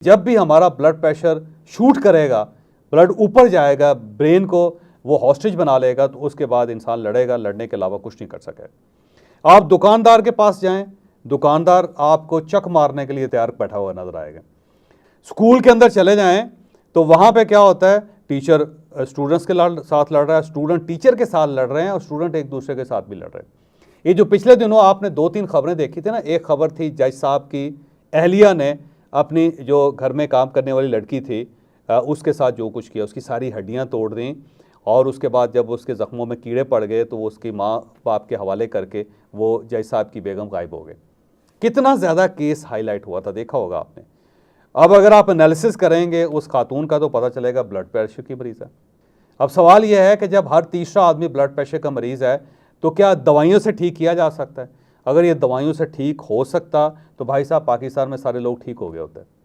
जब भी हमारा ब्लड प्रेशर शूट करेगा, ब्लड ऊपर जाएगा, ब्रेन को वो हॉस्टेज बना लेगा, तो उसके बाद इंसान लड़ेगा, लड़ने के अलावा कुछ नहीं कर सकेगा। आप दुकानदार के पास जाएं, दुकानदार आपको चक मारने के लिए तैयार बैठा हुआ नजर आएगा। स्कूल के अंदर चले जाएं तो वहाँ पे क्या होता है, टीचर स्टूडेंट्स के साथ लड़ रहा है, स्टूडेंट टीचर के साथ लड़ रहे हैं और स्टूडेंट एक दूसरे के साथ भी लड़ रहे हैं। ये जो पिछले दिनों आपने 2-3 खबरें देखी थी ना, एक खबर थी जज साहब की अहलिया ने अपनी जो घर में काम करने वाली लड़की थी उसके साथ जो कुछ किया, उसकी सारी हड्डियां तोड़ दी और उसके बाद जब उसके ज़ख्मों में कीड़े पड़ गए तो वो उसकी माँ बाप के हवाले करके वो जज साहब की बेगम गायब हो गए। कितना ज़्यादा केस हाईलाइट हुआ था, देखा होगा आपने। अब अगर आप एनालिसिस करेंगे उस खातून का तो पता चलेगा ब्लड प्रेशर की मरीज़ है। अब सवाल यह है कि जब हर तीसरा आदमी ब्लड प्रेशर का मरीज़ है तो क्या दवाइयों से ठीक किया जा सकता है? अगर ये दवाइयों से ठीक हो सकता तो भाई साहब पाकिस्तान में सारे लोग ठीक हो गए होते।